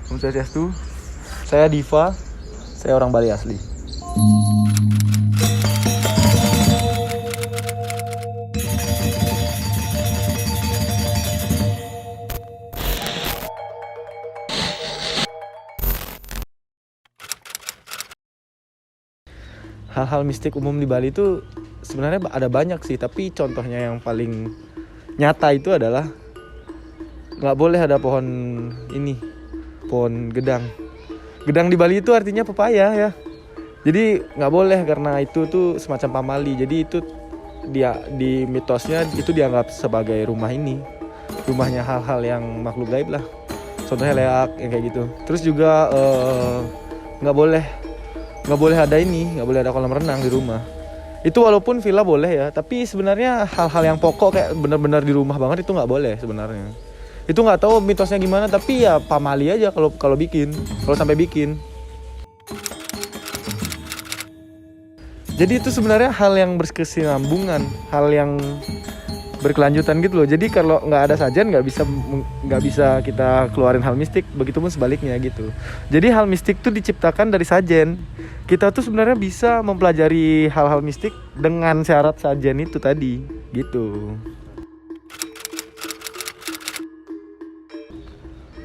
Om Swastiastu. Saya Diva. Saya orang Bali asli. Hal-hal mistik umum di Bali itu sebenarnya ada banyak sih, tapi contohnya yang paling nyata itu adalah nggak boleh ada pohon gedang. Gedang di Bali itu artinya pepaya ya. Jadi nggak boleh karena itu tuh semacam pamali. Jadi itu dia di mitosnya itu dianggap sebagai rumahnya hal-hal yang makhluk gaib lah. Contohnya leak yang kayak gitu. Terus juga nggak boleh ada kolam renang di rumah. Itu walaupun villa boleh ya, tapi sebenarnya hal-hal yang pokok kayak benar-benar di rumah banget itu nggak boleh sebenarnya. Itu nggak tahu mitosnya gimana, tapi ya pamali aja kalau sampai bikin. Jadi itu sebenarnya hal yang berkesinambungan, hal yang berkelanjutan gitu loh. Jadi kalau nggak ada sajian nggak bisa kita keluarin hal mistik. Begitupun sebaliknya gitu. Jadi hal mistik tuh diciptakan dari sajen. Kita tuh sebenarnya bisa mempelajari hal-hal mistik dengan syarat sajen itu tadi gitu.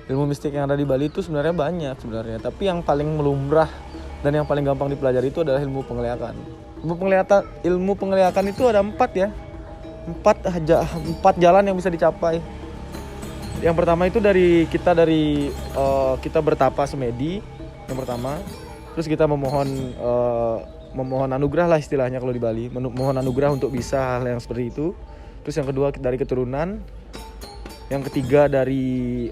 Ilmu mistik yang ada di Bali itu sebenarnya banyak sebenarnya, tapi yang paling melumrah dan yang paling gampang dipelajari itu adalah ilmu penglihatan. Ilmu penglihatan itu ada 4 ya. 4 jalan yang bisa dicapai. Yang pertama itu kita bertapa semedi yang pertama. Terus kita memohon anugerah lah istilahnya kalau di Bali, memohon anugerah untuk bisa hal yang seperti itu. Terus yang kedua dari keturunan. Yang ketiga dari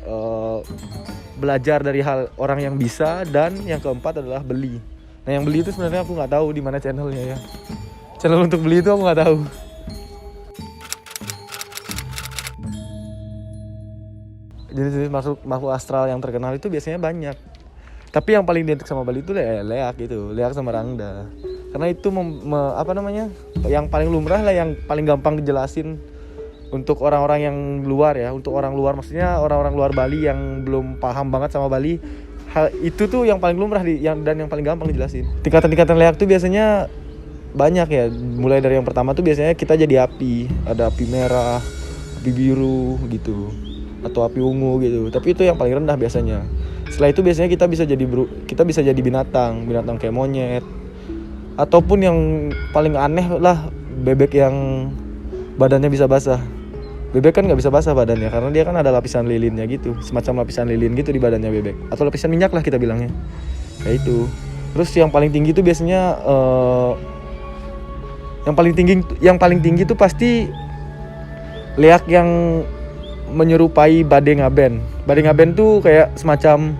belajar dari hal orang yang bisa, dan yang keempat adalah beli. Nah yang beli itu sebenarnya aku nggak tahu di mana channelnya ya. Channel untuk beli itu aku nggak tahu. Jenis-jenis makhluk astral yang terkenal itu biasanya banyak. Tapi yang paling identik sama Bali itu leak sama rangda. Karena itu yang paling lumrah lah, yang paling gampang dijelasin untuk orang-orang yang luar ya, untuk orang luar, maksudnya orang-orang luar Bali yang belum paham banget sama Bali. Hal itu tuh yang paling lumrah dan yang paling gampang dijelasin. Tingkatan-tingkatan leak tuh biasanya banyak ya. Mulai dari yang pertama tuh biasanya kita jadi api, ada api merah, api biru gitu, atau api ungu gitu. Tapi itu yang paling rendah biasanya. Setelah itu biasanya kita bisa jadi binatang kayak monyet, ataupun yang paling aneh lah bebek yang badannya bisa basah. Bebek kan nggak bisa basah badannya karena dia kan ada lapisan lilinnya gitu, semacam lapisan lilin gitu di badannya bebek, atau lapisan minyak lah kita bilangnya. Ya itu. Terus yang paling tinggi itu biasanya yang paling tinggi itu pasti leak yang menyerupai badai ngaben. Badai ngaben tuh kayak semacam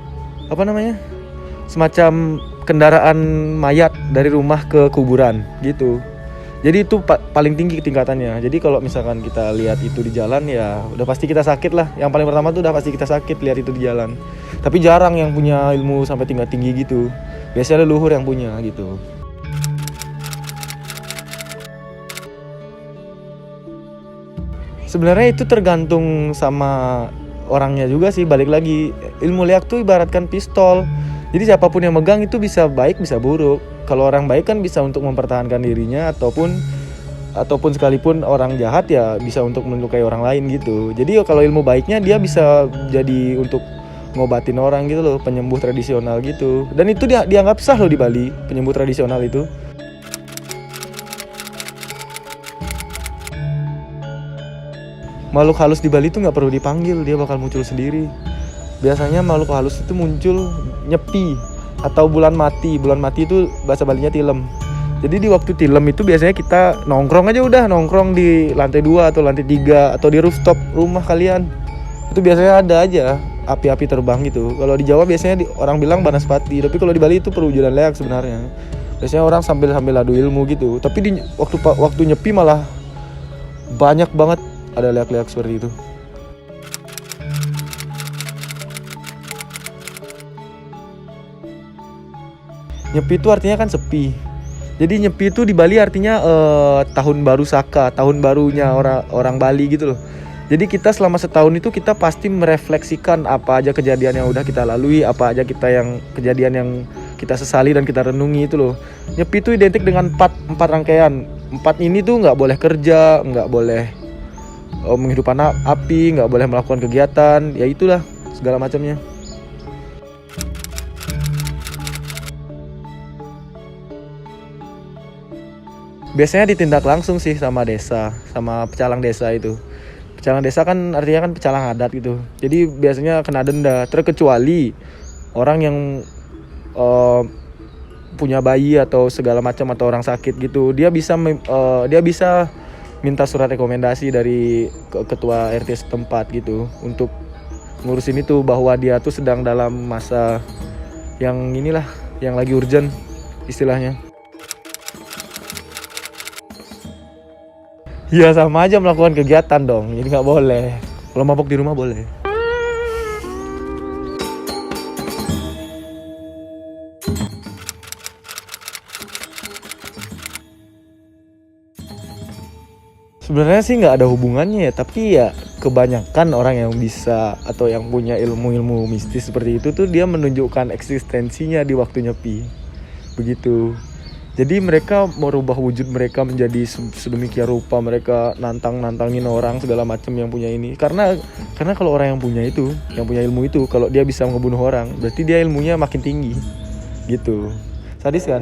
semacam kendaraan mayat dari rumah ke kuburan gitu. Jadi itu paling tinggi tingkatannya. Jadi kalau misalkan kita lihat itu di jalan ya udah pasti kita sakit lah. Yang paling pertama tuh udah pasti kita sakit lihat itu di jalan. Tapi jarang yang punya ilmu sampai tingkat tinggi gitu. Biasanya leluhur yang punya gitu. Sebenarnya itu tergantung sama orangnya juga sih. Balik lagi, ilmu leak tuh ibaratkan pistol. Jadi siapapun yang megang itu bisa baik bisa buruk. Kalau orang baik kan bisa untuk mempertahankan dirinya, ataupun sekalipun orang jahat ya bisa untuk melukai orang lain gitu. Jadi kalau ilmu baiknya dia bisa jadi untuk ngobatin orang gitu loh, penyembuh tradisional gitu. Dan itu dianggap sah loh di Bali, penyembuh tradisional itu. Makhluk halus di Bali itu nggak perlu dipanggil, dia bakal muncul sendiri. Biasanya makhluk halus itu muncul nyepi atau bulan mati. Bulan mati itu bahasa Balinya tilem. Jadi di waktu tilem itu biasanya kita nongkrong di lantai 2 atau lantai 3 atau di rooftop rumah kalian. Itu biasanya ada aja api-api terbang gitu. Kalau di Jawa biasanya orang bilang banaspati, tapi kalau di Bali itu perwujudan leak sebenarnya. Biasanya orang sambil adu ilmu gitu. Tapi di waktu nyepi malah banyak banget ada leak-leak seperti itu. Nyepi itu artinya kan sepi. Jadi nyepi itu di Bali artinya tahun baru Saka, tahun barunya orang Bali gitu loh. Jadi kita selama setahun itu kita pasti merefleksikan apa aja kejadian yang udah kita lalui, apa aja kejadian yang kita sesali dan kita renungi itu loh. Nyepi itu identik dengan empat rangkaian. 4 ini tuh nggak boleh kerja, nggak boleh menghidupkan api, nggak boleh melakukan kegiatan, ya itulah segala macamnya. Biasanya ditindak langsung sih sama desa, sama pecalang desa itu. Pecalang desa kan artinya kan pecalang adat gitu. Jadi biasanya kena denda, terkecuali orang yang punya bayi atau segala macam atau orang sakit gitu. Dia bisa minta surat rekomendasi dari ketua RT setempat gitu untuk ngurusin itu, bahwa dia tuh sedang dalam masa yang inilah, yang lagi urgent istilahnya. Ya sama aja melakukan kegiatan dong, jadi nggak boleh. Kalau mabok di rumah boleh. Sebenarnya sih nggak ada hubungannya ya, tapi ya kebanyakan orang yang bisa atau yang punya ilmu-ilmu mistis seperti itu tuh dia menunjukkan eksistensinya di waktu nyepi. Begitu. Jadi mereka merubah wujud mereka menjadi sedemikian rupa, mereka nantangin orang segala macam yang punya ini. Karena kalau orang yang punya ilmu itu, kalau dia bisa ngebunuh orang, berarti dia ilmunya makin tinggi. Gitu. Sadis kan?